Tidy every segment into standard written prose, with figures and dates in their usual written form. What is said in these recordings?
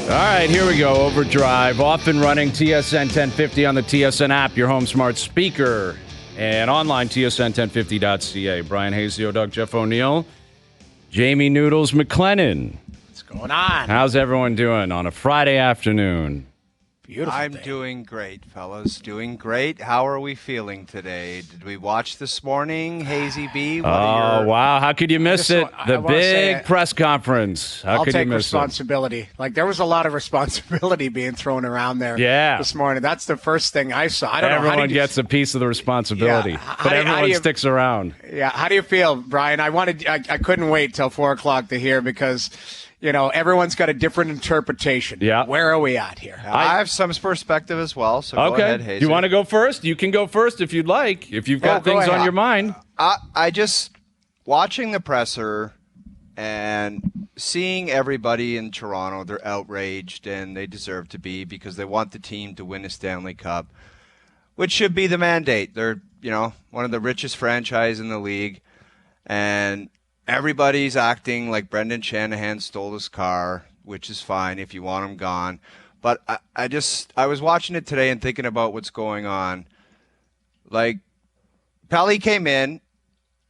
All right, here we go. OverDrive, off and running. TSN 1050 on the TSN app, your home smart speaker, and online, tsn1050.ca. Bryan Hayes, the Doug, Jeff O'Neill, Jamie Noodles McLennan. What's going on? How's everyone doing on a Friday afternoon? Beautiful I'm day. doing great, fellas. Doing great. How are we feeling today? Did we watch this morning, Hazy B? Wow. How could you miss it? The big press conference. How I'll could you take miss responsibility. Like, there was a lot of responsibility being thrown around there this morning. That's the first thing I saw. I don't know. Everyone gets a piece of the responsibility, but everyone sticks around. Yeah. How do you feel, Brian? I couldn't wait till 4 o'clock to hear because, you know, everyone's got a different interpretation. Yeah. Where are we at here? I have some perspective as well, so go ahead, Hazy. Do you want to go first? You can go first if you'd like, if you've got things on your mind. I just, watching the presser and seeing everybody in Toronto, they're outraged, and they deserve to be because they want the team to win a Stanley Cup, which should be the mandate. They're, one of the richest franchise in the league, and everybody's acting like Brendan Shanahan stole his car, which is fine if you want him gone. But I was watching it today and thinking about what's going on. Like, Pelly came in,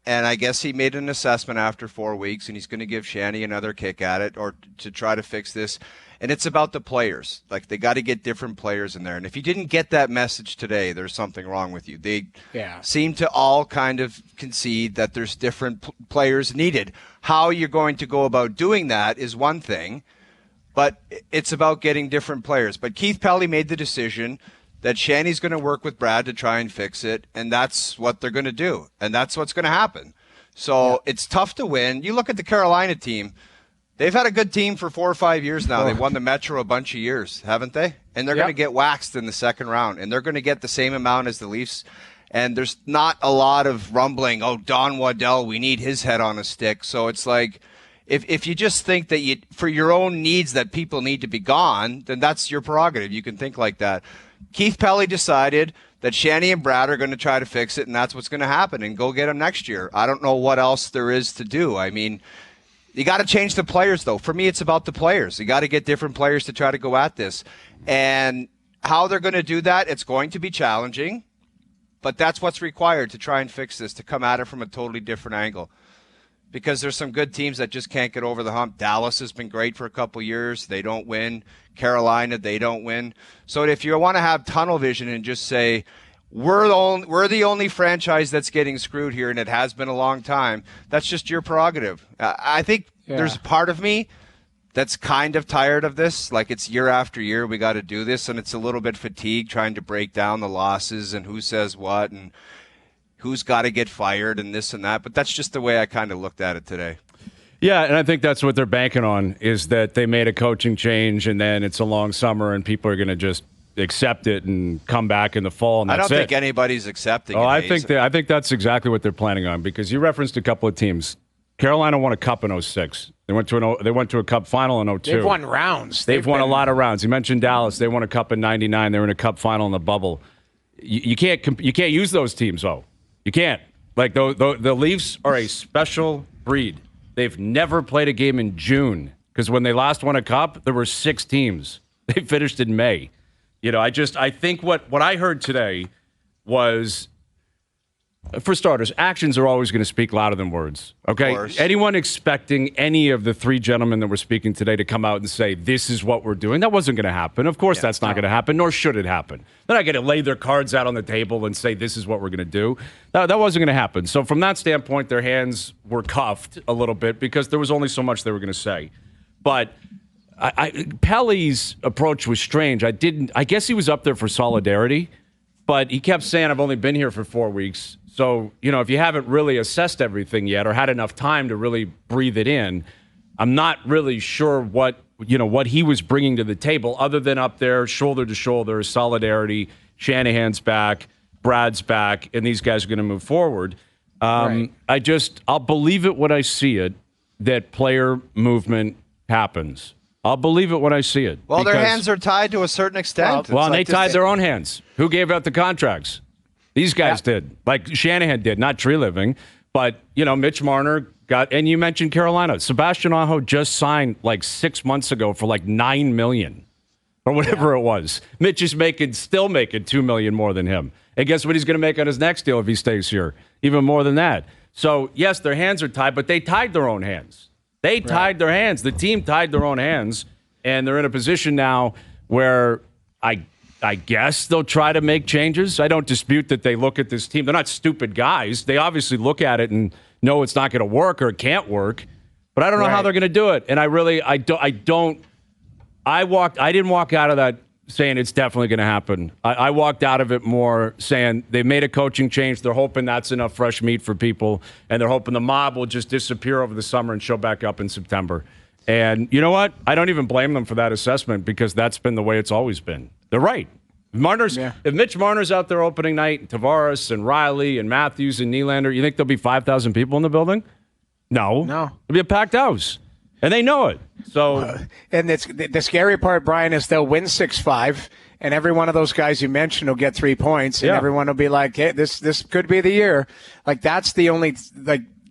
and I guess he made an assessment after 4 weeks, and he's going to give Shanny another kick at it or to try to fix this. And it's about the players. Like, they got to get different players in there. And if you didn't get that message today, there's something wrong with you. They seem to all kind of concede that there's different players needed. How you're going to go about doing that is one thing, but it's about getting different players. But Keith Pelly made the decision that Shanny's going to work with Brad to try and fix it, and that's what they're going to do, and that's what's going to happen. So It's tough to win. You look at the Carolina team. They've had a good team for 4 or 5 years now. They've won the Metro a bunch of years, haven't they? And they're going to get waxed in the second round, and they're going to get the same amount as the Leafs. And there's not a lot of rumbling, Don Waddell, we need his head on a stick. So it's like, if you just think that for your own needs that people need to be gone, then that's your prerogative. You can think like that. Keith Pelly decided that Shanny and Brad are going to try to fix it, and that's what's going to happen, and go get them next year. I don't know what else there is to do. I mean, you got to change the players, though. For me, it's about the players. You got to get different players to try to go at this. And how they're going to do that, it's going to be challenging, but that's what's required to try and fix this, to come at it from a totally different angle. Because there's some good teams that just can't get over the hump. Dallas has been great for a couple years. They don't win. Carolina, they don't win. So if you want to have tunnel vision and just say, we're the only franchise that's getting screwed here, and it has been a long time, that's just your prerogative. I think there's a part of me that's kind of tired of this. Like, it's year after year, we got to do this, and it's a little bit fatigued trying to break down the losses and who says what and who's got to get fired and this and that. But that's just the way I kind of looked at it today. Yeah, and I think that's what they're banking on, is that they made a coaching change, and then it's a long summer, and people are going to just accept it and come back in the fall, and that's I don't think anybody's accepting it. I think that's exactly what they're planning on, because you referenced a couple of teams. Carolina won a cup in 06. They went to a cup final in 02. They've won rounds. They've won a lot of rounds. You mentioned Dallas. They won a cup in 99. They were in a cup final in the bubble. You can't use those teams, though. You can't. Like, the Leafs are a special breed. They've never played a game in June, because when they last won a cup, there were 6 teams. They finished in May. I think what I heard today was, for starters, actions are always going to speak louder than words. Okay? Anyone expecting any of the 3 gentlemen that were speaking today to come out and say, this is what we're doing, that wasn't going to happen. Of course that's not going to happen, nor should it happen. They're not going to lay their cards out on the table and say, this is what we're going to do. That wasn't going to happen. So from that standpoint, their hands were cuffed a little bit, because there was only so much they were going to say. But Pelly's approach was strange. I guess he was up there for solidarity, but he kept saying, I've only been here for 4 weeks. So, if you haven't really assessed everything yet or had enough time to really breathe it in, I'm not really sure what he was bringing to the table, other than up there, shoulder to shoulder, solidarity, Shanahan's back, Brad's back, and these guys are going to move forward. I'll believe it when I see it, that player movement happens. I'll believe it when I see it. Well, their hands are tied to a certain extent. Well, and they tied their own hands. Who gave out the contracts? These guys did. Like Shanahan did, not Tree Living. But, Mitch Marner And you mentioned Carolina. Sebastian Aho just signed like 6 months ago for like $9 million or whatever it was. Mitch is still making $2 million more than him. And guess what he's going to make on his next deal if he stays here? Even more than that. So, yes, their hands are tied, but they tied their own hands. They tied their hands. The team tied their own hands, and they're in a position now where I guess they'll try to make changes. I don't dispute that they look at this team. They're not stupid guys. They obviously look at it and know it's not going to work or it can't work. But I don't know how they're going to do it. And I didn't walk out of that saying it's definitely going to happen. I walked out of it more saying they made a coaching change. They're hoping that's enough fresh meat for people, and they're hoping the mob will just disappear over the summer and show back up in September. And you know what? I don't even blame them for that assessment because that's been the way it's always been. They're right. If Mitch Marner's out there opening night, and Tavares and Riley and Matthews and Nylander, you think there'll be 5,000 people in the building? No. It'll be a packed house. And they know it. So, and the scary part, Brian, is they'll win 6-5, and every one of those guys you mentioned will get 3 points, and everyone will be like, "Hey, this could be the year." Like that's the only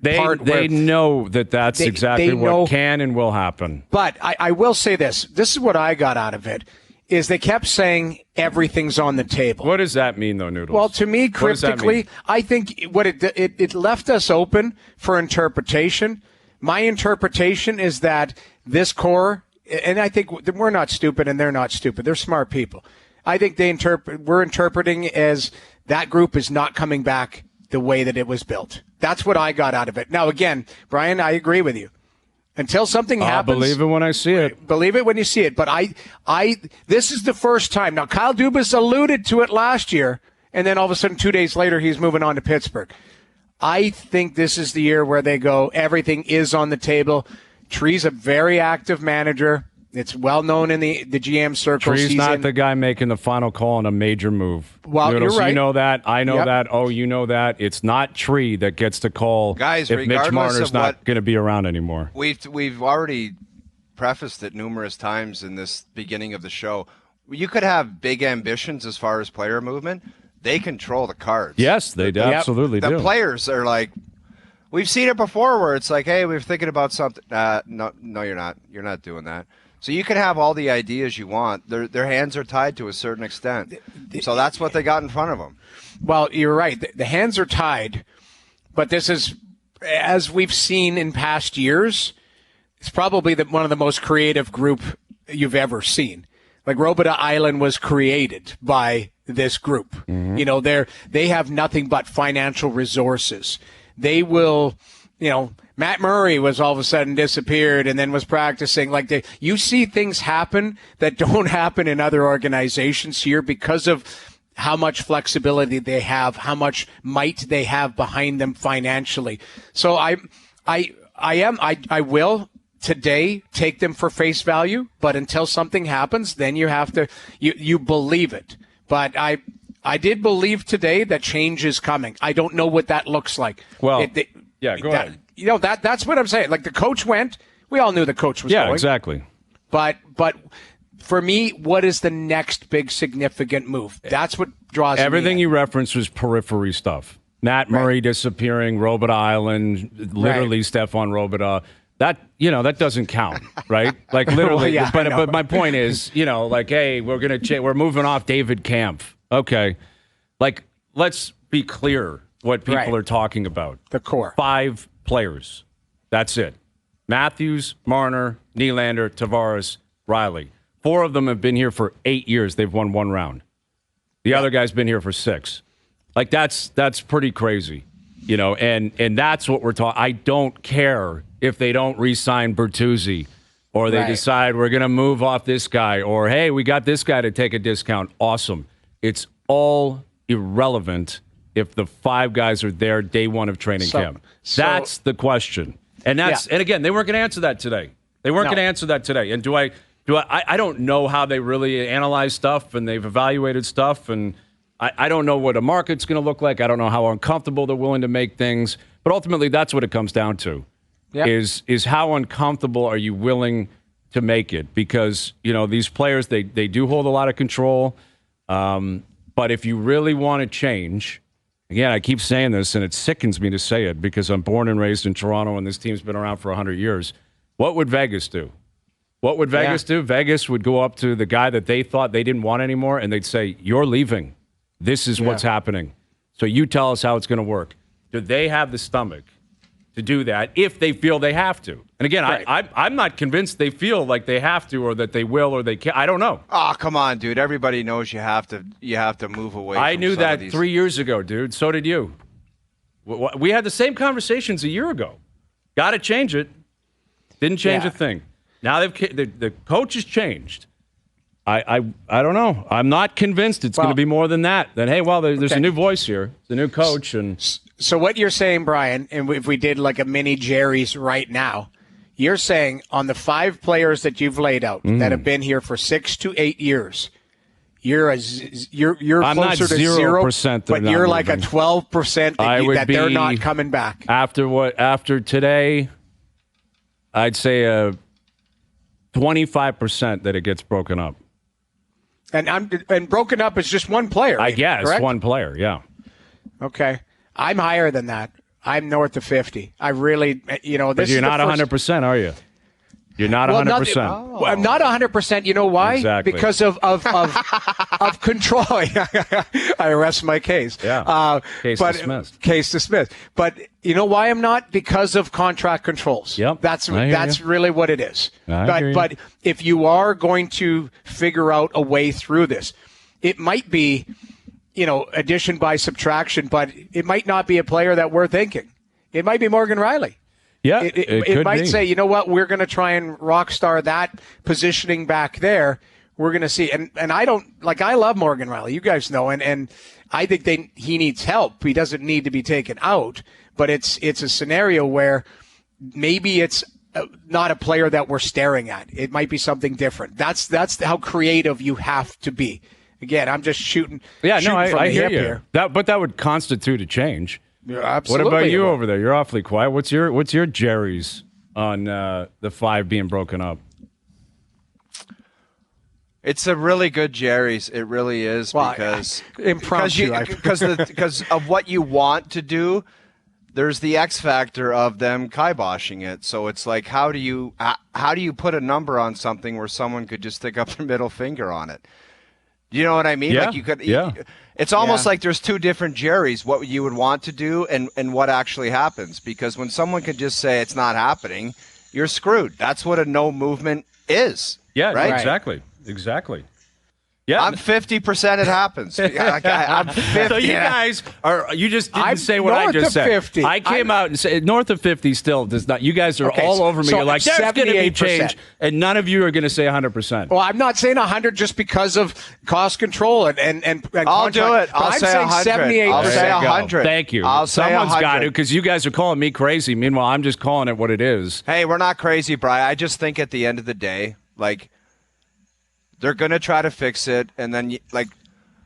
part they know that's exactly what can and will happen. But I will say this: this is what I got out of it. Is they kept saying everything's on the table. What does that mean, though, Noodles? Well, to me, cryptically, I think what it left us open for interpretation. My interpretation is that this core, and I think we're not stupid and they're not stupid. They're smart people. I think we're interpreting as that group is not coming back the way that it was built. That's what I got out of it. Now, again, Brian, I agree with you. Until something happens, I'll believe it when I see it. Believe it when you see it. But this is the first time. Now, Kyle Dubas alluded to it last year, and then all of a sudden 2 days later, he's moving on to Pittsburgh. I think this is the year where they go, everything is on the table. Tree's a very active manager. It's well known in the GM circles. Tree's not the guy making the final call on a major move. Well, Noodles, you're right. You know that. I know that. Oh, you know that. It's not Tree that gets to call guys, if Mitch Marner's not going to be around anymore. We've already prefaced it numerous times in this beginning of the show. You could have big ambitions as far as player movement. They control the cards. Yes, they absolutely do. The players are like, we've seen it before where it's like, hey, we're thinking about something. No, you're not. You're not doing that. So you can have all the ideas you want. Their hands are tied to a certain extent. So that's what they got in front of them. Well, you're right. The hands are tied. But this is, as we've seen in past years, it's probably one of the most creative group you've ever seen. Like Robida Island was created by this group. Mm-hmm. You know, they have nothing but financial resources. They will, Matt Murray was all of a sudden disappeared and then was practicing. Like you see things happen that don't happen in other organizations here because of how much flexibility they have, how much might they have behind them financially. So I will today take them for face value, but until something happens, then you have to, you believe it. But I did believe today that change is coming. I don't know what that looks like. Well, go ahead. That's what I'm saying. Like the coach went, we all knew the coach was going. Yeah, exactly. But for me, what is the next big significant move? That's what draws everything me you referenced was periphery stuff. Matt Murray disappearing, Robida Island, literally Stefan Robida. That doesn't count, right? Like literally. But my point is, hey, we're moving off David Kampf. Okay. Like, let's be clear what people are talking about. The core. 5 players. That's it. Matthews, Marner, Nylander, Tavares, Riley. 4 of them have been here for 8 years. They've won 1 round. The other guy's been here for 6. Like, that's pretty crazy. And that's what we're talking. I don't care if they don't re-sign Bertuzzi or they decide we're going to move off this guy or, hey, we got this guy to take a discount. Awesome. It's all irrelevant if the 5 guys are there day 1 of training camp. That's the question. And and again, they weren't going to answer that today. And I don't know how they really analyze stuff and they've evaluated stuff. And I don't know what a market's going to look like. I don't know how uncomfortable they're willing to make things. But ultimately, that's what it comes down to. Yep. Is how uncomfortable are you willing to make it? Because, these players, they do hold a lot of control. But if you really want to change, Again, I keep saying this, and it sickens me to say it because I'm born and raised in Toronto, and this team's been around for 100 years. What would Vegas do? What would Vegas do? Vegas would go up to the guy that they thought they didn't want anymore, and they'd say, you're leaving. This is what's happening. So you tell us how it's going to work. Do they have the stomach to do that if they feel they have to? And again, I'm not convinced they feel like they have to or that they will or they can't. I don't know. Oh, come on, dude. Everybody knows you have to move away. I from knew some that of these. 3 years ago, dude. So did you. We had the same conversations a year ago. Got to change it. Didn't change a thing. Now the coach has changed. I don't know. I'm not convinced it's going to be more than that. Then, hey, well, there's a new voice here. It's a new coach. And so what you're saying, Brian, and if we did like a mini Gerry's right now, you're saying on the 5 players that you've laid out that have been here for 6 to 8 years, you're I'm closer to 0%, but you're like a 12% that they're not coming back. After today, I'd say 25% that it gets broken up. And broken up is just one player. I guess correct? one player, yeah. Okay. I'm higher than that. I'm north of 50. I really, this but you're not 100%, are you? You're not 100%. I'm not 100%. You know why? Exactly. Because of control. I rest my case. Yeah. Case dismissed. Case dismissed. But you know why I'm not? Because of contract controls. Yep. That's really what it is. But if you are going to figure out a way through this, it might be, addition by subtraction, but it might not be a player that we're thinking. It might be Morgan Riley. Yeah, it might say, you know what, we're going to try and rock star that positioning back there. We're going to see. And I love Morgan Riley. You guys know. And I think he needs help. He doesn't need to be taken out. But it's a scenario where maybe it's not a player that we're staring at. It might be something different. That's how creative you have to be. Again, I'm just shooting. Yeah, shooting no, from I the hear hip you. here. But that would constitute a change. Yeah, absolutely. What about you over there? You're awfully quiet. What's your Gerry's on the 5 being broken up? It's a really good Gerry's. It really is because of what you want to do. There's the X factor of them kiboshing it. So it's like, how do you put a number on something where someone could just stick up their middle finger on it? You know what I mean? Yeah. Like you could. Yeah. It's almost like there's 2 different Gerrys, what you would want to do and what actually happens. Because when someone could just say it's not happening, you're screwed. That's what a no movement is. Yeah, right? Exactly. Yeah, I'm 50%. It happens. I'm 50. So you guys you just didn't say what I just said. 50. I came out and said north of 50 still does not. You guys are all over me. So You're like, there's going to be 78%. change, and none of you are going to say 100%. Well, I'm not saying 100 just because of cost control and I'll do it. I'll say 100. 78%. I'll say 100. Thank you. I'll say Someone's 100. got to, because you guys are calling me crazy. Meanwhile, I'm just calling it what it is. Hey, we're not crazy, Brian. I just think at the end of the day, like, they're going to try to fix it, and then,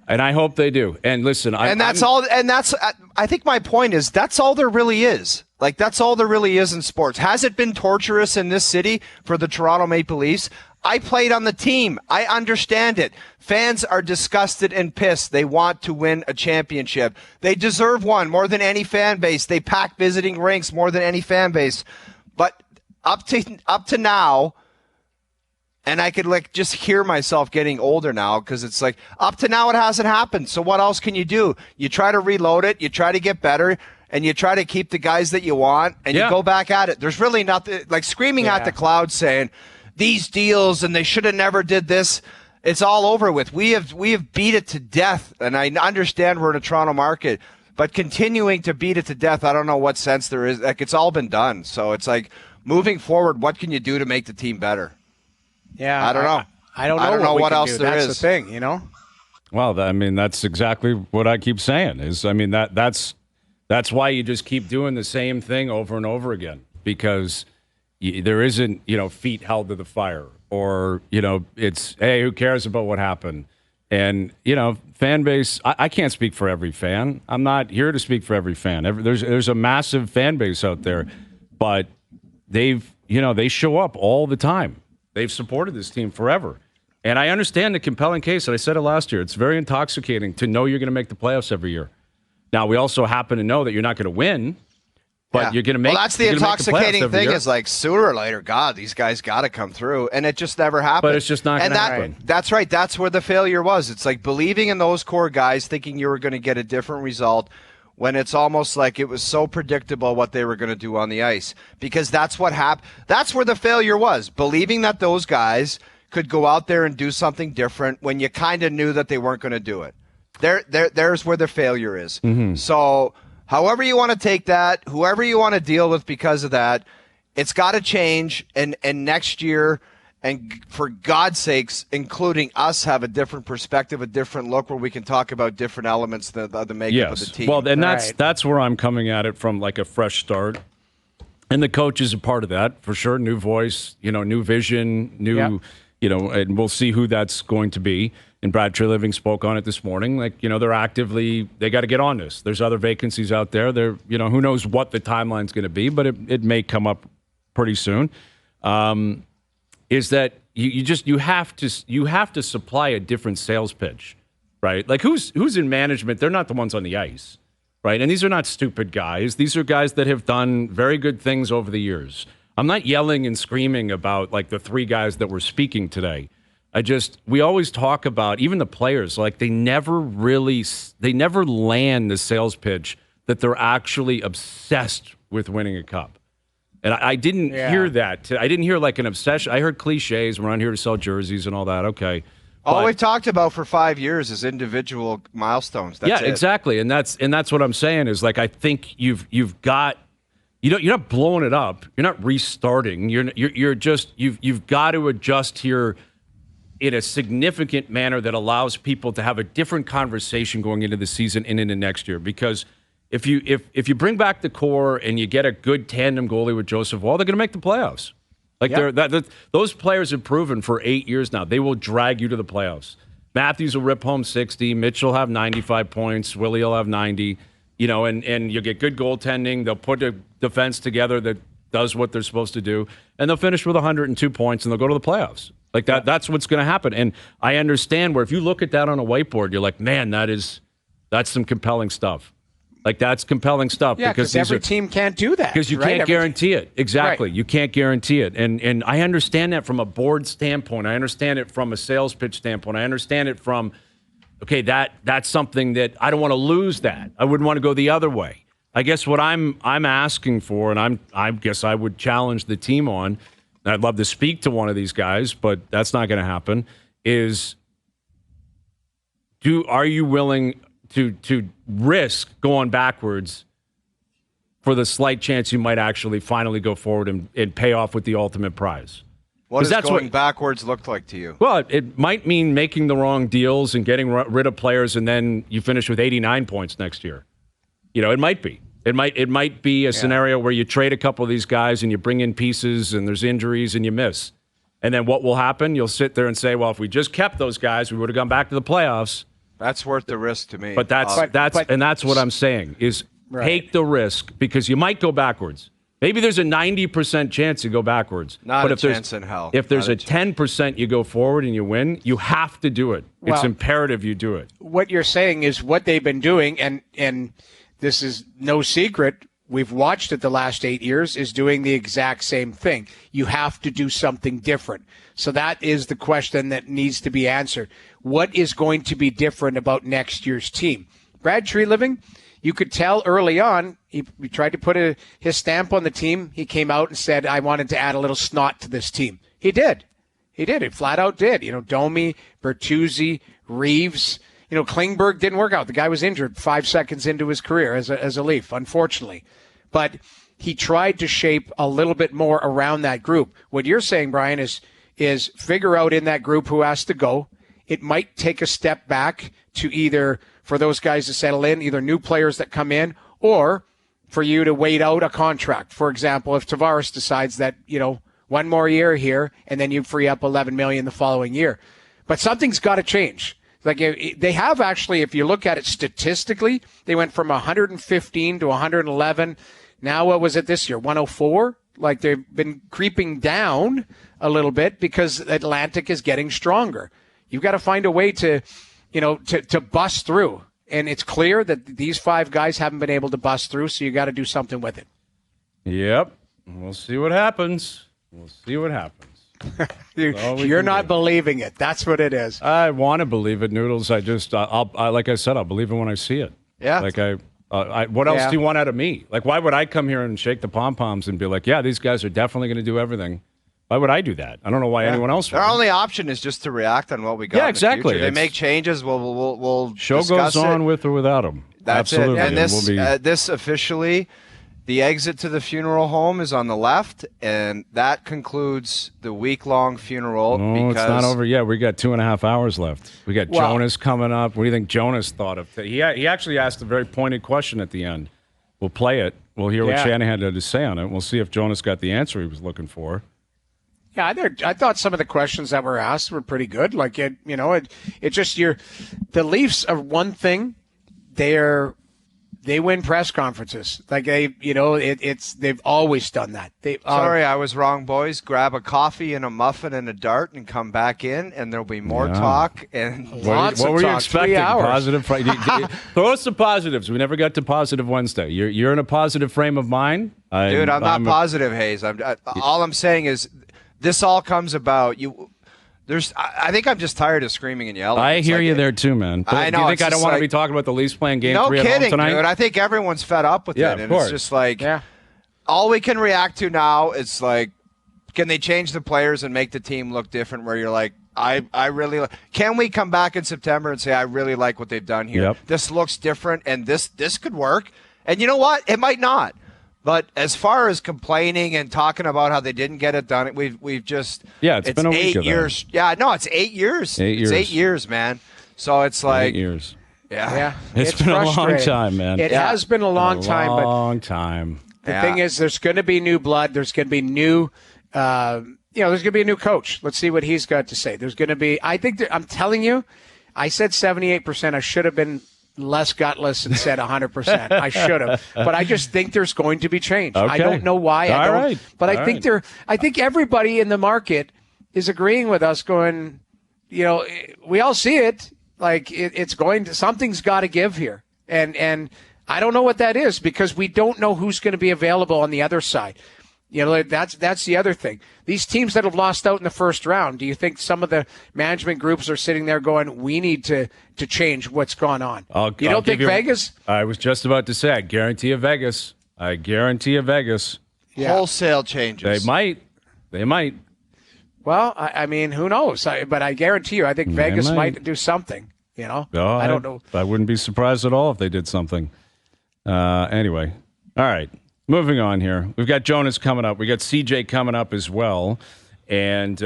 and I hope they do. And listen, I think my point is that's all there really is. Like, that's all there really is in sports. Has it been torturous in this city for the Toronto Maple Leafs? I played on the team. I understand it. Fans are disgusted and pissed. They want to win a championship. They deserve one more than any fan base. They pack visiting rinks more than any fan base. But up to now, and I could just hear myself getting older now because it's like up to now it hasn't happened. So what else can you do? You try to reload it. You try to get better. And you try to keep the guys that you want. And you go back at it. There's really nothing like screaming at the clouds saying these deals and they should have never did this. It's all over with. We have beat it to death. And I understand we're in a Toronto market. But continuing to beat it to death, I don't know what sense there is. Like, it's all been done. So it's like moving forward, what can you do to make the team better? Yeah, I don't know. I don't know what else there is. That's the thing, Well, I mean, that's exactly what I keep saying. That's why you just keep doing the same thing over and over again because there isn't, feet held to the fire or, it's, hey, who cares about what happened? And, fan base, I can't speak for every fan. I'm not here to speak for every fan. There's a massive fan base out there, but they show up all the time. They've supported this team forever. And I understand the compelling case, and I said it last year. It's very intoxicating to know you're going to make the playoffs every year. Now, we also happen to know that you're not going to win, but you're going to make. Well, that's the intoxicating thing is like sooner or later, God, these guys got to come through, and it just never happened. But it's just not going to happen. That's right. That's where the failure was. It's like believing in those core guys, thinking you were going to get a different result, when it's almost like it was so predictable what they were going to do on the ice. Because that's what happened. That's where the failure was, believing that those guys could go out there and do something different when you kind of knew that they weren't going to do it. There's where the failure is. Mm-hmm. So however you want to take that, whoever you want to deal with because of that, it's got to change. And next year, and for God's sakes, including us, have a different perspective, a different look where we can talk about different elements of the makeup of the team. Well, and that's where I'm coming at it from, like a fresh start. And the coach is a part of that, for sure. New voice, new vision, and we'll see who that's going to be. And Brad Treliving spoke on it this morning. Like, they got to get on this. There's other vacancies out there. Who knows what the timeline's going to be, but it may come up pretty soon. Is that you have to supply a different sales pitch, right? Like who's in management? They're not the ones on the ice, right? And these are not stupid guys. These are guys that have done very good things over the years. I'm not yelling and screaming about like the three guys that were speaking today. We always talk about, even the players, like they never land the sales pitch that they're actually obsessed with winning a cup. And I didn't hear that. I didn't hear like an obsession. I heard cliches. We're on here to sell jerseys and all that. Okay. All we've talked about for 5 years is individual milestones. That's it. Exactly. And that's what I'm saying is like, I think you've got, you're not blowing it up. You're not restarting. You've got to adjust here in a significant manner that allows people to have a different conversation going into the season and into next year. Because if you bring back the core and you get a good tandem goalie with Joseph Wall, they're going to make the playoffs. Like those players have proven for 8 years now they will drag you to the playoffs. Matthews will rip home 60. Mitch will have 95 points. Willie will have 90. And you'll get good goaltending. They'll put a defense together that does what they're supposed to do, and they'll finish with 102 points and they'll go to the playoffs. Like that. That's what's going to happen. And I understand where if you look at that on a whiteboard, you're like, man, that's some compelling stuff. Like that's compelling stuff. Yeah, because every team can't do that. Because you can't guarantee it. Exactly. Right. You can't guarantee it. And I understand that from a board standpoint. I understand it from a sales pitch standpoint. I understand it from, okay, that's something that I don't want to lose that. I wouldn't want to go the other way. I guess what I'm asking for, and I guess I would challenge the team on, and I'd love to speak to one of these guys, but that's not going to happen, is are you willing to risk going backwards for the slight chance you might actually finally go forward and pay off with the ultimate prize? What does going backwards look like to you? Well, it might mean making the wrong deals and getting rid of players, and then you finish with 89 points next year. It might be. It might be a scenario where you trade a couple of these guys and you bring in pieces and there's injuries and you miss. And then what will happen? You'll sit there and say, well, if we just kept those guys, we would have gone back to the playoffs. That's worth the risk to me. But that's what I'm saying is take the risk because you might go backwards. Maybe there's a 90% chance you go backwards. Not a chance in hell. If there's a 10% you go forward and you win, you have to do it. It's imperative you do it. What you're saying is what they've been doing, and this is no secret, we've watched it the last 8 years, is doing the exact same thing. You have to do something different. So that is the question that needs to be answered. What is going to be different about next year's team? Brad Treliving, you could tell early on, he tried to put his stamp on the team. He came out and said, I wanted to add a little snot to this team. He did. He flat out did. Domi, Bertuzzi, Reeves. Klingberg didn't work out. The guy was injured 5 seconds into his career as a Leaf, unfortunately. But he tried to shape a little bit more around that group. What you're saying, Brian, is figure out in that group who has to go. It might take a step back to either for those guys to settle in, either new players that come in, or for you to wait out a contract. For example, if Tavares decides that, one more year here, and then you free up $11 million the following year. But something's got to change. Like they have actually, if you look at it statistically, they went from 115 to 111. Now, what was it this year? 104? Like they've been creeping down a little bit because Atlantic is getting stronger. You've got to find a way to bust through. and it's clear that these 5 guys haven't been able to bust through, so you got to do something with it. Yep. We'll see what happens. You're not believing it. That's what it is. I want to believe it, Noodles. I just, like I said, I'll believe it when I see it. Yeah. Like what else do you want out of me? Like, why would I come here and shake the pom-poms and be like, yeah, these guys are definitely going to do everything? Why would I do that? I don't know why anyone else would. Our only option is just to react on what we got. Yeah, exactly. In the future. They make changes. We'll show discuss goes on it. with or without them. That's Absolutely. it. And this officially, the exit to the funeral home is on the left, and that concludes the week-long funeral. No, it's not over yet. We got 2.5 hours left. We got Well, Jonas coming up. What do you think Jonas thought of it? He actually asked a very pointed question at the end. We'll play it. We'll hear what Shanahan had to say on it. We'll see if Jonas got the answer he was looking for. Yeah, I thought some of the questions that were asked were pretty good. Like it just the Leafs are one thing. They win press conferences. Like they've always done that. Sorry, I was wrong, boys. Grab a coffee and a muffin and a dart and come back in, and there'll be more talk. And Lots what of were you talk, expecting? 3 hours. Positive. Throw us some positives. We never got to Positive Wednesday. You're in a positive frame of mind, dude. I'm not positive, Hayes. All I'm saying is, this all comes about you. I think I'm just tired of screaming and yelling. I hear you there too, man. I know. Do you think I don't want to be talking about the Leafs playing Game 3 at home tonight? Dude. I think everyone's fed up with it, and it's just like all we can react to now is like, can they change the players and make the team look different? Where you're like, I really can we come back in September and say I really like what they've done here. Yep. This looks different, and this could work. And you know what? It might not. But as far as complaining and talking about how they didn't get it done, we've just it's been a week 8 years. Yeah, no, it's 8 years. 8 years. It's 8 years, man. So it's like 8 years. Yeah. It's been a long time, man. It has been a long time. But long time. The thing is, there's going to be new blood. There's going to be new. There's going to be a new coach. Let's see what he's got to say. There's going to be. I'm telling you, I said 78%. I should have been less gutless and said 100%. I should have, but I just think there's going to be change. Okay. I don't know why. But I think I think everybody in the market is agreeing with us. Going, we all see it. Like it's going to, something's got to give here, and I don't know what that is because we don't know who's going to be available on the other side. That's the other thing. These teams that have lost out in the first round, do you think some of the management groups are sitting there going, we need to change what's gone on? You don't think Vegas? I was just about to say, I guarantee you Vegas. Yeah. Wholesale changes. They might. Well, I mean, who knows? But I guarantee you, I think Vegas might do something. I don't know. I wouldn't be surprised at all if they did something. Anyway, all right. Moving on here. We've got Jonas coming up. We got CJ coming up as well. And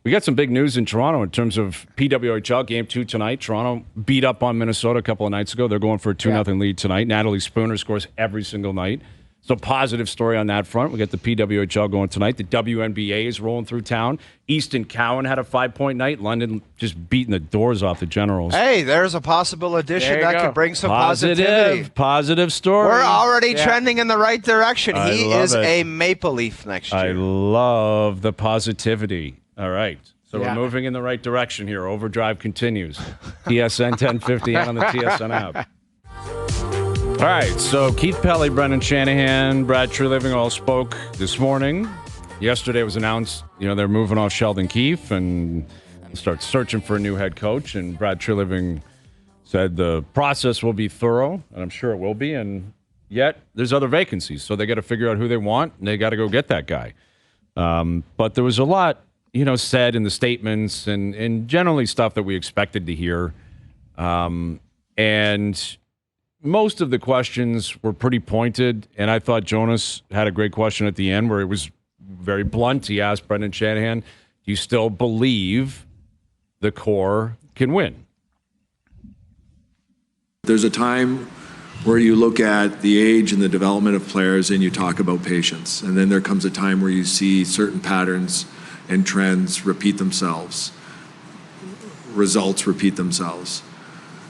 we got some big news in Toronto in terms of PWHL Game 2 tonight. Toronto beat up on Minnesota a couple of nights ago. They're going for a 2-0 lead tonight. Natalie Spooner scores every single night. So positive story on that front. We got the PWHL going tonight. The WNBA is rolling through town. Easton Cowan had a 5-point night. London just beating the doors off the Generals. Hey, there's a possible addition that could bring some positivity. Positive story. We're already trending in the right direction. He is it. a Maple Leaf next year. I love the positivity. All right. So we're moving in the right direction here. OverDrive continues. TSN 1050 and on the TSN app. All right, so Keith Pelly, Brendan Shanahan, Brad Treliving all spoke this morning. Yesterday it was announced, they're moving off Sheldon Keefe and start searching for a new head coach. And Brad Treliving said the process will be thorough, and I'm sure it will be. And yet there's other vacancies, so they got to figure out who they want, and they got to go get that guy. But there was a lot, said in the statements and generally stuff that we expected to hear. And most of the questions were pretty pointed, and I thought Jonas had a great question at the end where it was very blunt. He asked Brendan Shanahan, do you still believe the core can win? There's a time where you look at the age and the development of players and you talk about patience. And then there comes a time where you see certain patterns and trends repeat themselves. Results repeat themselves.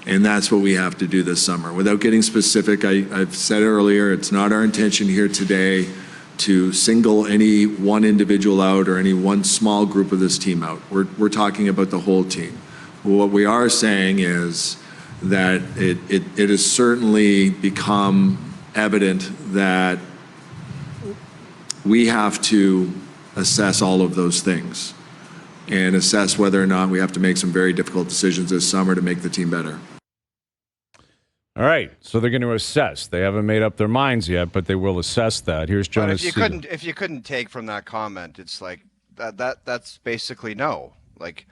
And that's what we have to do this summer. Without getting specific, I've said earlier, it's not our intention here today to single any one individual out or any one small group of this team out. We're talking about the whole team. What we are saying is that it has certainly become evident that we have to assess all of those things and assess whether or not we have to make some very difficult decisions this summer to make the team better. All right, so they're going to assess. They haven't made up their minds yet, but they will assess that. Here's Jonas Siegel. If you couldn't take from that comment, it's like that's basically no. Like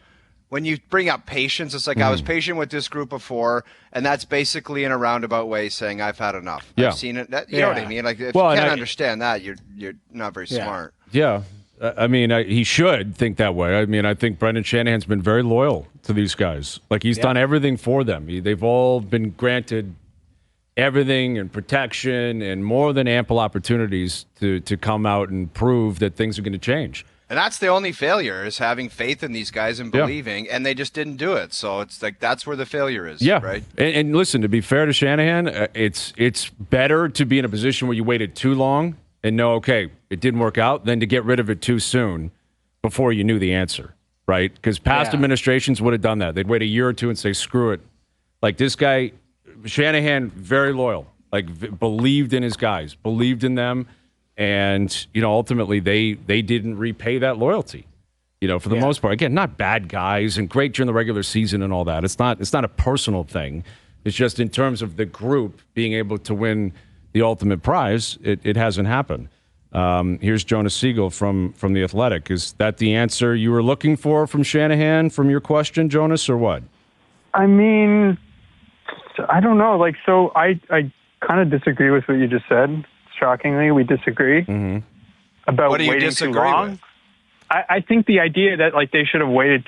when you bring up patience, it's like I was patient with this group before, and that's basically in a roundabout way saying I've had enough. Yeah. I've seen it. You know what I mean? Like if you can't understand that, you're not very smart. Yeah. I mean, he should think that way. I mean, I think Brendan Shanahan's been very loyal to these guys. Like, he's done everything for them. They've all been granted everything and protection and more than ample opportunities to come out and prove that things are going to change. And that's the only failure, is having faith in these guys and believing, and they just didn't do it. So it's like that's where the failure is, right? And listen, to be fair to Shanahan, it's better to be in a position where you waited too long and know, okay, it didn't work out, than to get rid of it too soon before you knew the answer, right? Because past administrations would have done that. They'd wait a year or two and say, screw it. Like this guy, Shanahan, very loyal, like believed in his guys, believed in them. And, ultimately they didn't repay that loyalty, for the most part. Again, not bad guys and great during the regular season and all that. It's not a personal thing. It's just in terms of the group being able to win the ultimate prize, it hasn't happened. Here's Jonas Siegel from The Athletic. Is that the answer you were looking for from Shanahan from your question, Jonas, or what? I mean, I don't know. Like, so I kind of disagree with what you just said. Shockingly, we disagree about what do you waiting disagree too long. with? I think the idea that they should have waited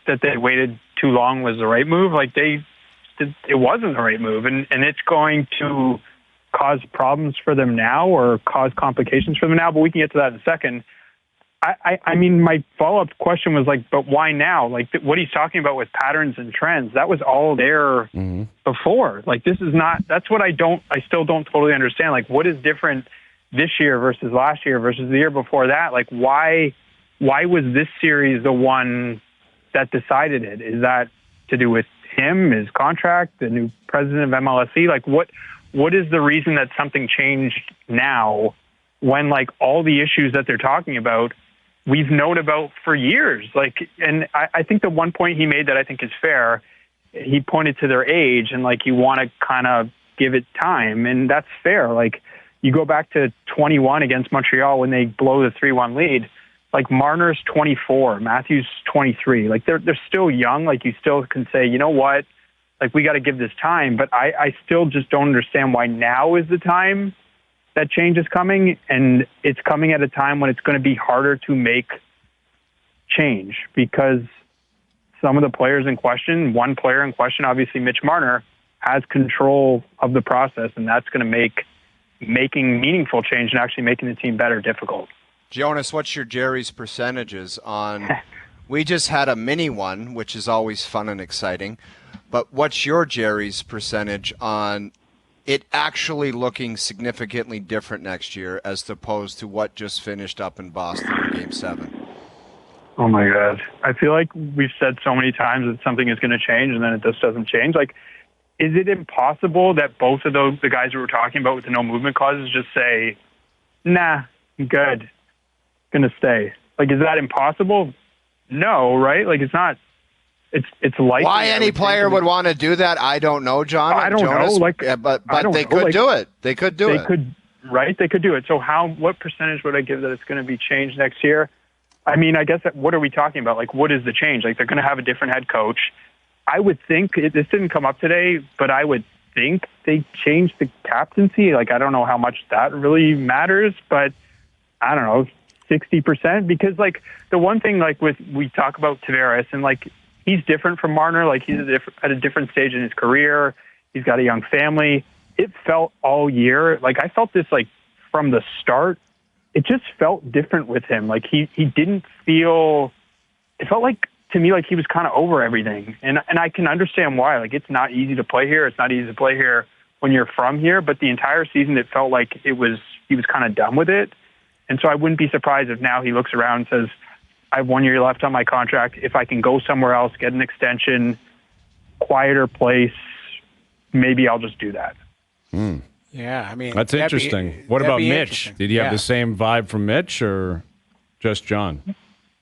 that they waited too long was the right move. It wasn't the right move, and it's going to cause problems for them now or cause complications for them now. But we can get to that in a second. I mean, my follow-up question was but why now? What he's talking about with patterns and trends, that was all there before. This is not, that's what I still don't totally understand. What is different this year versus last year versus the year before that? Why was this series the one that decided it? Is that to do with him, his contract, the new president of MLSE? What is the reason that something changed now when all the issues that they're talking about we've known about for years? And I think the one point he made that I think is fair, he pointed to their age and you want to kind of give it time, and that's fair. You go back to 21 against Montreal when they blow the 3-1 lead. Marner's 24, Matthews 23. They're still young. You still can say, you know what, we got to give this time. But I still just don't understand why now is the time that change is coming, and it's coming at a time when it's going to be harder to make change because some of the players in question, one player in question, obviously Mitch Marner, has control of the process, and that's going to make making meaningful change and actually making the team better difficult. Jonas, what's your Gerry's percentages on we just had a mini one, which is always fun and exciting, but what's your Gerry's percentage on it actually looking significantly different next year as opposed to what just finished up in Boston in Game 7? Oh, my God. I feel like we've said so many times that something is going to change, and then it just doesn't change. Is it impossible that both of the guys we were talking about with the no movement clauses just say, nah, I'm good, going to stay? Is that impossible? No, right? It's not. It's likely. Why any player would want to do that, I don't know, John. I don't Jonas, know. But they could do it. They could do it. They could do it. So what percentage would I give that it's going to be changed next year? I mean, I guess what are we talking about? What is the change? They're going to have a different head coach. I would think, this didn't come up today, but I would think they changed the captaincy. I don't know how much that really matters, but I don't know, 60%. Because the one thing we talk about Tavares and he's different from Marner. He's at a different stage in his career. He's got a young family. It felt all year. I felt this from the start. It just felt different with him. He didn't feel. It felt to me he was kind of over everything. And I can understand why. It's not easy to play here. It's not easy to play here when you're from here. But the entire season, it felt he was kind of done with it. And so I wouldn't be surprised if now he looks around and says, I have 1 year left on my contract. If I can go somewhere else, get an extension, quieter place, maybe I'll just do that. Yeah, I mean, That's interesting. What about Mitch? Did you have the same vibe from Mitch or just John?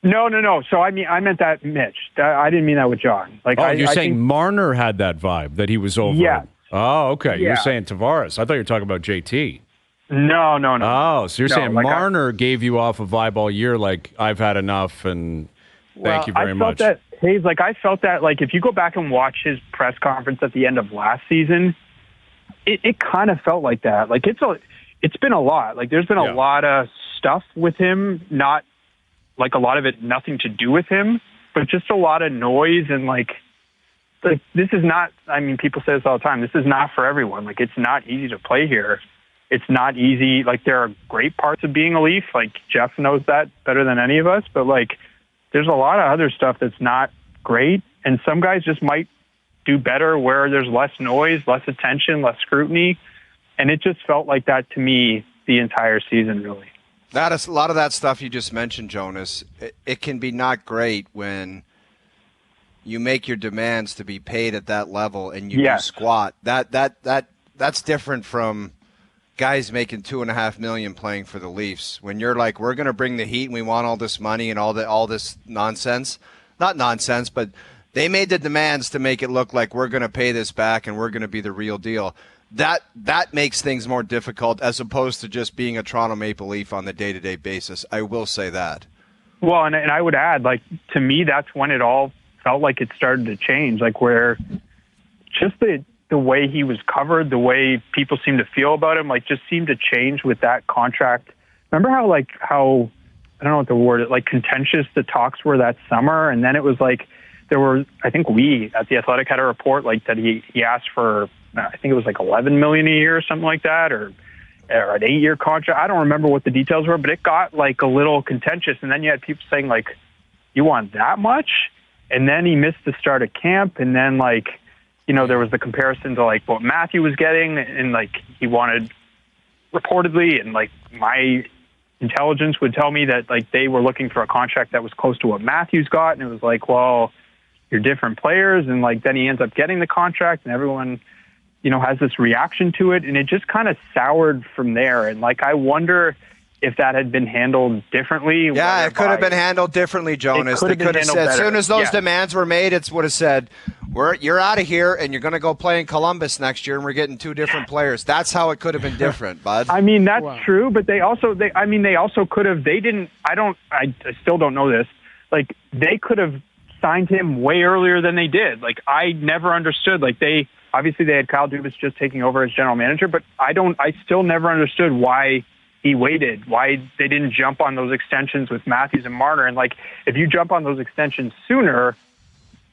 No. So I meant that Mitch. I didn't mean that with John. Like, you're saying Marner had that vibe that he was over. Yeah. Oh, okay. Yeah. You're saying Tavares. I thought you were talking about JT. No. Oh, so you're saying like Marner gave you off a vibe all year, like I've had enough, and thank you very much. I felt that, like, if you go back and watch his press conference at the end of last season, it kind of felt like that. Like, it's been a lot. Like, there's been a lot of stuff with him, not like a lot of it nothing to do with him, but just a lot of noise and like this is not. I mean, people say this all the time. This is not for everyone. Like, it's not easy to play here. It's not easy. Like, there are great parts of being a Leaf. Like, Jeff knows that better than any of us. But, like, there's a lot of other stuff that's not great. And some guys just might do better where there's less noise, less attention, less scrutiny. And it just felt like that to me the entire season, really. That is a lot of that stuff you just mentioned, Jonas. It can be not great when you make your demands to be paid at that level and you do squat. That's different from guys making $2.5 million playing for the Leafs. When you're like, we're going to bring the heat and we want all this money and all this nonsense. Not nonsense, but they made the demands to make it look like we're going to pay this back and we're going to be the real deal. That makes things more difficult as opposed to just being a Toronto Maple Leaf on the day-to-day basis. I will say that. Well, and I would add, like, to me, that's when it all felt like it started to change, like, where just the way he was covered, the way people seemed to feel about him, like, just seemed to change with that contract. Remember how I don't know what the word is, like, contentious the talks were that summer? And then it was like I think we at The Athletic had a report, like, that he asked for, I think it was like $11 million a year or something like that, or an 8-year contract. I don't remember what the details were, but it got, like, a little contentious. And then you had people saying, like, you want that much? And then he missed the start of camp. And then, like, you know, there was the comparison to, like, what Matthew was getting. And, like, he wanted reportedly, and, like, my intelligence would tell me that, like, they were looking for a contract that was close to what Matthew's got. And it was like, well, you're different players. And, like, then he ends up getting the contract and everyone, you know, has this reaction to it. And it just kind of soured from there. And, like, I wonder if that had been handled differently. Yeah, it could have been handled differently, Jonas. They could have said, as soon as those demands were made, it would have said, you're out of here and you're going to go play in Columbus next year and we're getting 2 different players. That's how it could have been different, bud. I mean, that's true, but they also could have, I still don't know this. Like, they could have signed him way earlier than they did. Like, I never understood, like, obviously they had Kyle Dubas just taking over as general manager, but I still never understood why he waited, why they didn't jump on those extensions with Matthews and Marner. And, like, if you jump on those extensions sooner,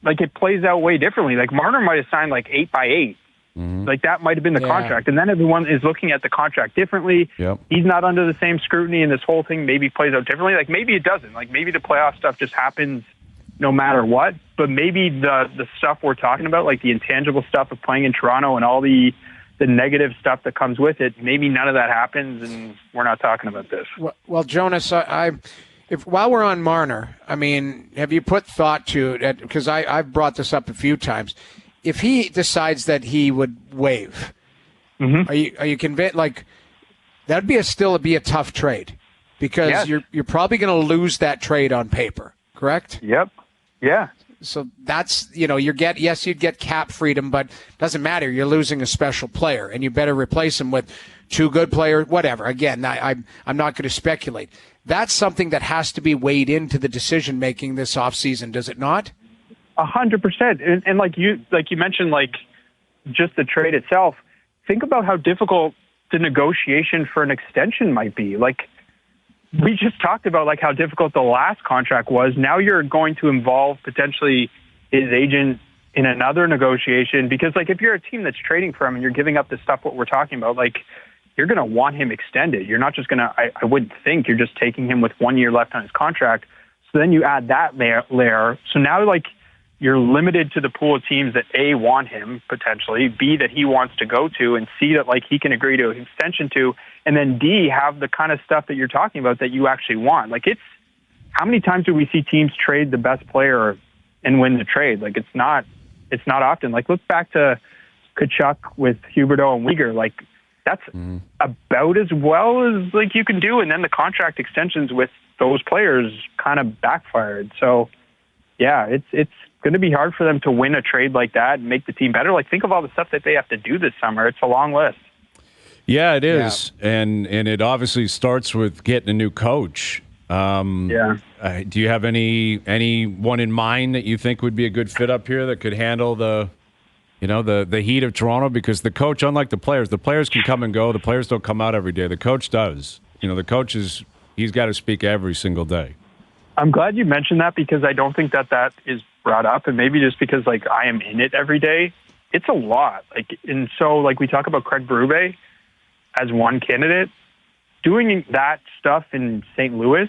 like, it plays out way differently. Like, Marner might have signed, like, 8x8. Mm-hmm. Like, that might have been the contract. And then everyone is looking at the contract differently. Yep. He's not under the same scrutiny, and this whole thing maybe plays out differently. Like, maybe it doesn't. Like, maybe the playoff stuff just happens no matter what. But maybe the stuff we're talking about, like the intangible stuff of playing in Toronto and all the negative stuff that comes with it, maybe none of that happens, and we're not talking about this. Well, Jonas, while we're on Marner, I mean, have you put thought to it? Because I've brought this up a few times. If he decides that he would waive, are you convinced? Like, that'd be still a tough trade, because you're probably going to lose that trade on paper, correct? Yep. Yeah. So that's, you know, you'd get cap freedom, but doesn't matter. You're losing a special player, and you better replace him with 2 good players, whatever. Again, I'm not going to speculate. That's something that has to be weighed into the decision-making this offseason, does it not? 100%. And like you mentioned, like, just the trade itself, think about how difficult the negotiation for an extension might be. Like, we just talked about, like, how difficult the last contract was. Now you're going to involve potentially his agent in another negotiation, because, like, if you're a team that's trading for him and you're giving up the stuff what we're talking about, like, you're going to want him extended. You're not just going to, I wouldn't think you're just taking him with 1 year left on his contract. So then you add that layer. So now, like, you're limited to the pool of teams that A, want him potentially, B, that he wants to go to, and C, that, like, he can agree to an extension to, and then D, have the kind of stuff that you're talking about that you actually want. Like, it's, how many times do we see teams trade the best player and win the trade? Like, it's not often. Like, look back to Kachuk with Huberdeau and Weegar. Like, that's about as well as like you can do. And then the contract extensions with those players kind of backfired. So, yeah, it's going to be hard for them to win a trade like that and make the team better. Like, think of all the stuff that they have to do this summer. It's a long list. Yeah, it is. Yeah. And it obviously starts with getting a new coach. Do you have anyone in mind that you think would be a good fit up here that could handle the heat of Toronto? Because the coach, unlike the players can come and go. The players don't come out every day. The coach does. The coach he's got to speak every single day. I'm glad you mentioned that because I don't think that is brought up, and maybe just because like I am in it every day, it's a lot. Like, and so like we talk about Craig Berube as one candidate. Doing that stuff in St. Louis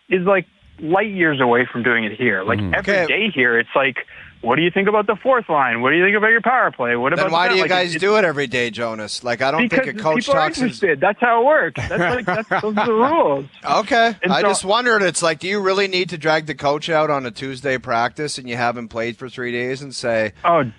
is like light years away from doing it here. Like every day here, it's like, what do you think about the fourth line? What do you think about your power play? What about then why do you like, guys do it every day, Jonas? Like, I don't think a coach people talks. Are interested. That's how it works. Those are the rules. Okay, and I just wondered. It's like, do you really need to drag the coach out on a Tuesday practice and you haven't played for 3 days and say, "Oh,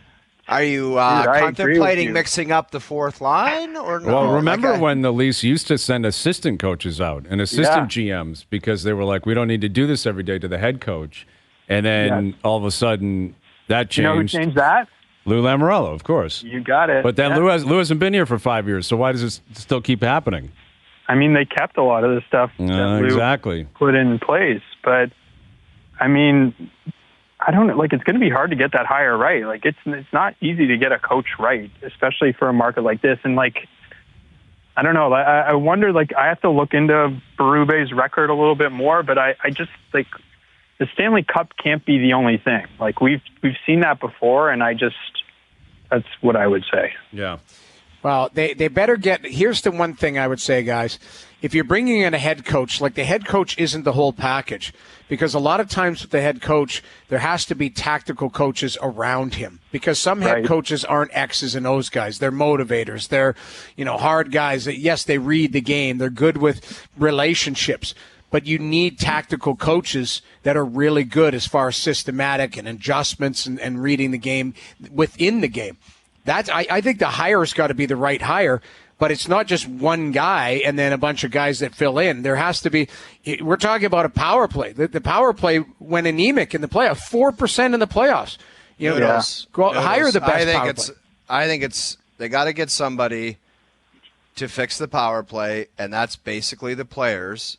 are you contemplating mixing up the fourth line or no?" Well, remember when the Leafs used to send assistant coaches out and assistant GMs because they were like, we don't need to do this every day to the head coach. And then all of a sudden that changed. You know who changed that? Lou Lamoriello, of course. You got it. But then Lou hasn't been here for 5 years, so why does this still keep happening? I mean, they kept a lot of the stuff that Lou put in place. But, I mean, I don't know. Like, it's going to be hard to get that hire right. Like, it's not easy to get a coach right, especially for a market like this. And, like, I don't know. I wonder, like, I have to look into Berube's record a little bit more, but I just, like, the Stanley Cup can't be the only thing. Like, we've seen that before, and that's what I would say. Yeah. Well, they better get – here's the one thing I would say, guys. If you're bringing in a head coach, like the head coach isn't the whole package, because a lot of times with the head coach, there has to be tactical coaches around him, because some head coaches aren't X's and O's guys. They're motivators. They're, hard guys. Yes, they read the game. They're good with relationships. But you need tactical coaches that are really good as far as systematic and adjustments and reading the game within the game. I think the hire's got to be the right hire, but it's not just one guy and then a bunch of guys that fill in. There has to be – we're talking about a power play. The power play went anemic in the playoffs, 4% in the playoffs. Hire the best power play. I think they got to get somebody to fix the power play, and that's basically the players.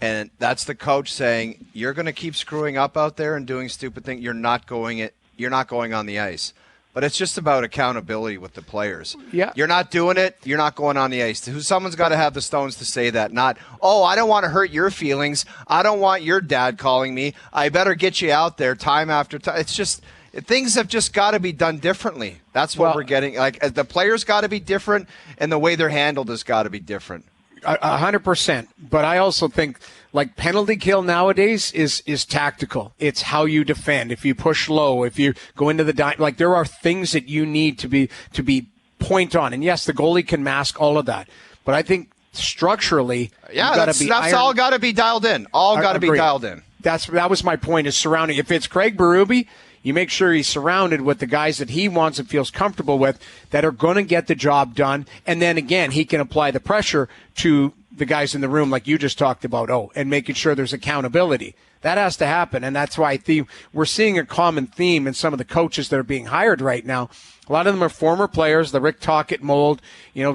And that's the coach saying, you're going to keep screwing up out there and doing stupid things. You're not going on the ice. But it's just about accountability with the players. Yeah. You're not doing it, you're not going on the ice. Someone's got to have the stones to say that, not, oh, I don't want to hurt your feelings. I don't want your dad calling me. I better get you out there time after time. It's just, things have just got to be done differently. That's what we're getting. Like, the players got to be different, and the way they're handled has got to be different. 100%. But I also think, like, penalty kill nowadays is tactical. It's how you defend. If you push low, if you go into the like, there are things that you need to be point on. And yes, the goalie can mask all of that. But I think structurally, that's all got to be dialed in. All got to be dialed in. That was my point, is surrounding. If it's Craig Berube, you make sure he's surrounded with the guys that he wants and feels comfortable with that are going to get the job done. And then, again, he can apply the pressure to the guys in the room like you just talked about, and making sure there's accountability. That has to happen, and that's why we're seeing a common theme in some of the coaches that are being hired right now. A lot of them are former players, the Rick Tocchet mold,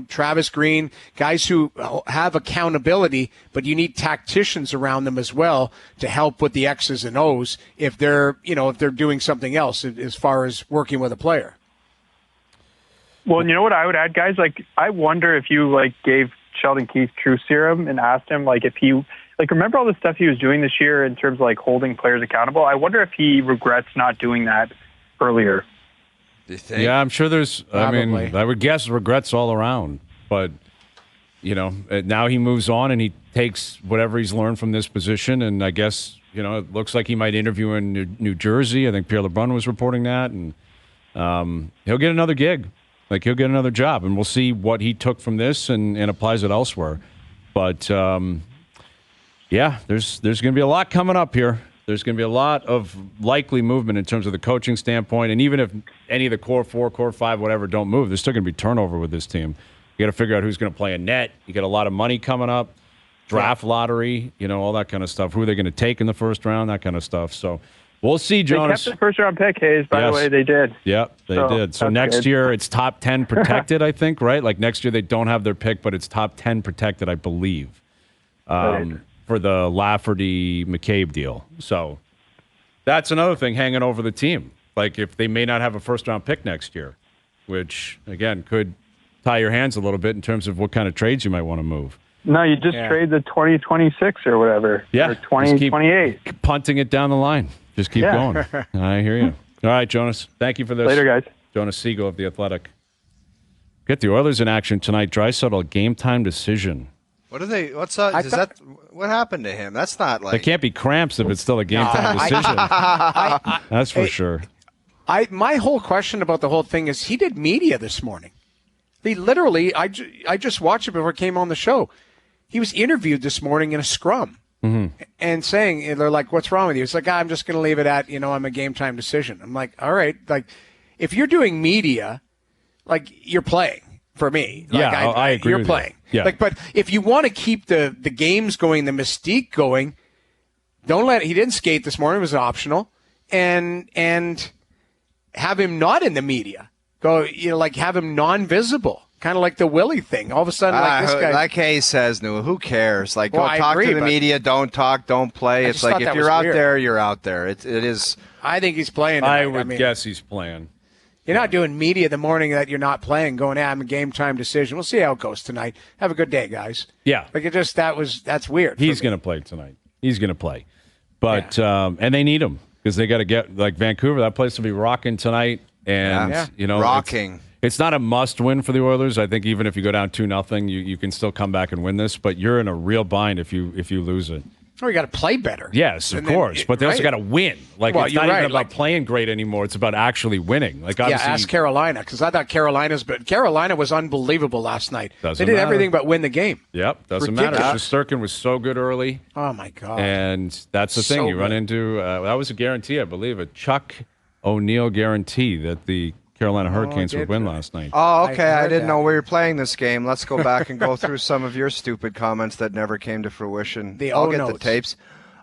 Travis Green, guys who have accountability, but you need tacticians around them as well to help with the X's and O's if they're doing something else as far as working with a player. Well, you know what I would add, guys? Like, I wonder if you gave Sheldon Keefe True Serum and asked him if he remember all the stuff he was doing this year in terms of holding players accountable. I wonder if he regrets not doing that earlier. Yeah, I'm sure there's. Probably. I mean, I would guess regrets all around. But now he moves on and he takes whatever he's learned from this position. And I guess it looks like he might interview in New Jersey. I think Pierre LeBrun was reporting that, and he'll get another gig. He'll get another job, and we'll see what he took from this and applies it elsewhere. But, there's going to be a lot coming up here. There's going to be a lot of likely movement in terms of the coaching standpoint. And even if any of the core 4, core 5, whatever, don't move, there's still going to be turnover with this team. You got to figure out who's going to play a net. You got a lot of money coming up, draft lottery, all that kind of stuff. Who are they going to take in the first round, that kind of stuff. So we'll see, Jonas. They kept the first-round pick, Hayes, by the way. They did. Yep, they did. So next year it's top 10 protected, I think, right? Like next year they don't have their pick, but it's top 10 protected, I believe. For the Lafferty-McCabe deal. So that's another thing hanging over the team. Like if they may not have a first-round pick next year, which, again, could tie your hands a little bit in terms of what kind of trades you might want to move. No, you just trade the 2026 or whatever. Yeah. Or 2028. Punting it down the line. Just keep going. I hear you. All right, Jonas. Thank you for this. Later, guys. Jonas Siegel of The Athletic. Get the Oilers in action tonight. Draisaitl, game-time decision. What's up? What happened to him? That's not like. It can't be cramps if it's still a game time decision. That's for sure. My whole question about the whole thing is he did media this morning. He literally, I just watched it before it came on the show. He was interviewed this morning in a scrum and saying, they're like, what's wrong with you? It's like, I'm just going to leave it at, I'm a game time decision. I'm like, all right. Like, if you're doing media, like, you're playing. For me, like I agree. You're with playing, you. Yeah. but if you want to keep the games going, the mystique going, don't let. He didn't skate this morning; it was optional, and have him not in the media. Go, like have him non-visible, kind of like the Willie thing. All of a sudden, like this guy, like Hayes says, no, who cares? Like, Well, don't talk agree, to the but- media, don't talk, don't play. I It's just like thought if that you're was out weird. there, you're out there. It is. I think he's playing. I tonight. would guess he's playing. You're not doing media the morning that you're not playing, going, I'm a game time decision. We'll see how it goes tonight. Have a good day, guys. Yeah. Like that's weird. He's going to play tonight. He's going to play. But, and they need him because they got to get, like Vancouver, that place will be rocking tonight. And, rocking. It's not a must win for the Oilers. I think even if you go down 2-0, you can still come back and win this. But you're in a real bind if you lose it. Oh, you got to play better. Yes, of course. But they also got to win. Like, Well, it's you're not right. even about Like- playing great anymore. It's about actually winning. Like, obviously, ask Carolina, because I thought Carolina was unbelievable last night. Doesn't They did matter. everything but win the game. Yep, doesn't matter. Ridiculous. Shesterkin was so good early. Oh, my God. And that's the thing. So You run good. into that was a guarantee, I believe, a Chuck O'Neill guarantee that the Carolina Hurricanes would win last night. Oh, okay. I heard didn't that. know we were playing this game. Let's go back and go through some of your stupid comments that never came to fruition. I'll get the notes. tapes.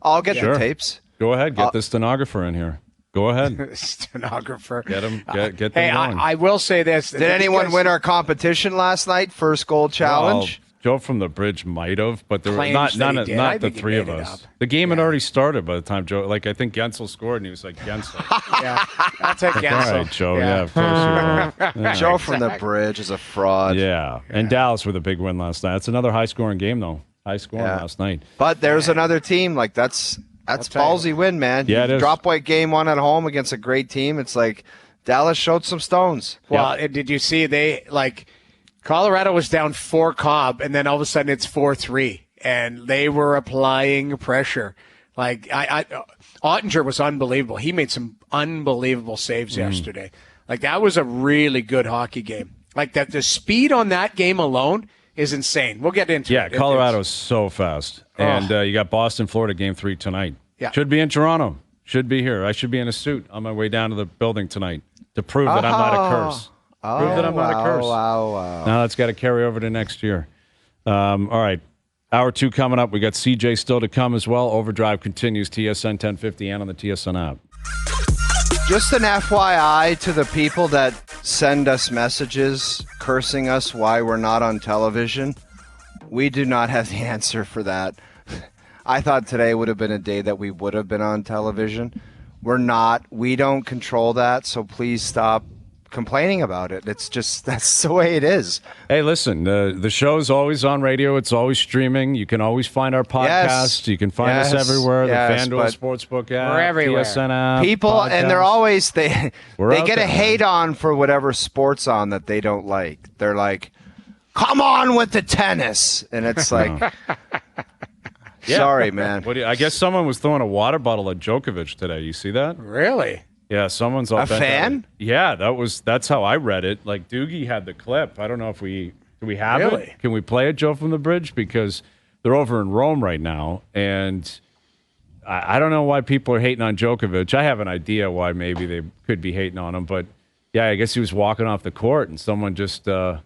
I'll get Sure. the tapes. Go ahead, get the stenographer in here. Go ahead, Stenographer. get him. Get them Hey, going. I will say this. Did anyone win our competition last night? First goal challenge? Well, Joe from the Bridge might have, but there were Claims not that he did. I not the think he three of made it us. up. The game had already started by the time Joe. Like I think Gensel scored, and he was like Gensel. Yeah, I'll take All Gensel. right, Joe. Yeah, of course you are. Joe from the Bridge is a fraud. Yeah, and Dallas with a big win last night. That's another high-scoring game, though. High scoring last night. But there's another team. Like, that's tell you. ballsy win, man. Yeah, it is. Drop white game one at home against a great team. It's like Dallas showed some stones. Well, did you see Colorado was down 4 Cobb, and then all of a sudden it's 4-3, and they were applying pressure. Like Ottinger was unbelievable. He made some unbelievable saves yesterday. Like that was a really good hockey game. Like that, the speed on that game alone is insane. We'll get into it. Yeah, Colorado's so fast. And you got Boston, Florida, game 3 tonight. Yeah. Should be in Toronto. Should be here. I should be in a suit on my way down to the building tonight to prove that I'm not a curse. Prove that I'm not a curse. Wow. Now that's got to carry over to next year. All right. Hour 2 coming up. We got CJ still to come as well. OverDrive continues, TSN 1050 and on the TSN app. Just an FYI to the people that send us messages cursing us why we're not on television. We do not have the answer for that. I thought today would have been a day that we would have been on television. We're not. We don't control that, so please stop complaining about it. It's just, that's the way it is. Hey, listen, the show's always on radio. It's always streaming. You can always find our podcast. Yes. You can find us Yes. everywhere. Yes, the FanDuel Sportsbook app, We're everywhere. TSN app, People, and they're podcast. always, they We're out get there, a hate on for whatever sport's on that they don't like. They're like, come on with the tennis. And it's like, Yeah. sorry, man. I guess someone was throwing a water bottle at Djokovic today. You see that? Really? Yeah, someone's all A bent out. fan? Yeah, that's how I read it. Like Doogie had the clip. I don't know if do we have Really? it? Can we play it, Joe from the Bridge? Because they're over in Rome right now, and I don't know why people are hating on Djokovic. I have an idea why maybe they could be hating on him, but yeah, I guess he was walking off the court and someone just fired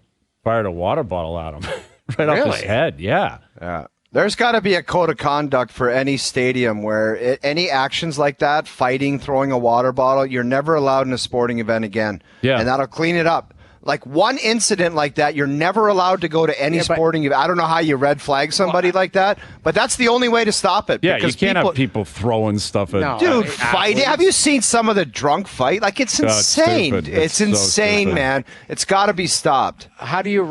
a water bottle at him right off his head. Yeah. Yeah. There's got to be a code of conduct for any stadium where any actions like that, fighting, throwing a water bottle, you're never allowed in a sporting event again. Yeah. And that'll clean it up. Like one incident like that, you're never allowed to go to any sporting event. I don't know how you red flag somebody like that, but that's the only way to stop it. Yeah, you can't have people throwing stuff at dude, fighting. Have you seen some of the drunk fight? Like, it's insane. It's insane, so man. It's got to be stopped. How do you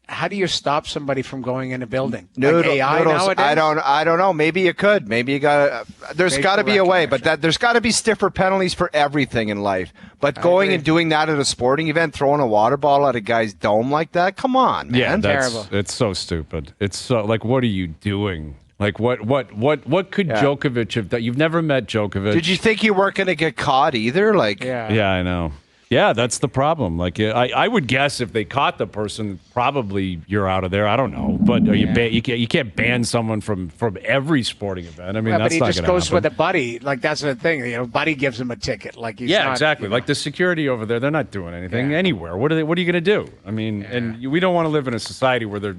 how do you stop somebody from going in a building? Noodles, nowadays? I don't know. Maybe you could. Maybe you got. There's got to be a way, but there's got to be stiffer penalties for everything in life. But going and doing that at a sporting event, throwing a water bottle at a guy's dome like that, come on, man. Yeah, terrible. It's so stupid. It's so like, what are you doing? Like, what could Djokovic have done? You've never met Djokovic. Did you think you weren't going to get caught either? Like, yeah, I know. Yeah, that's the problem. Like, I would guess if they caught the person, probably you're out of there. I don't know, but you can't ban someone from every sporting event. I mean, that's not going to happen. But he just goes with a buddy. Like, that's the thing. You know, buddy gives him a ticket. Like, he's not, exactly. You know. Like the security over there, they're not doing anything anywhere. What are you going to do? I mean, and we don't want to live in a society where they're,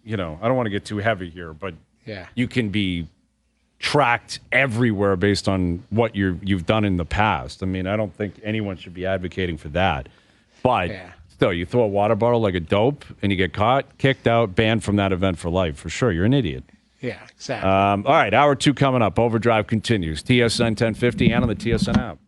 I don't want to get too heavy here, but you can be tracked everywhere based on what you've done in the past. I mean, I don't think anyone should be advocating for that. But still, you throw a water bottle like a dope and you get caught, kicked out, banned from that event for life. For sure, you're an idiot. Yeah, exactly. All right, hour 2 coming up. Overdrive continues. TSN 1050 and on the TSN app.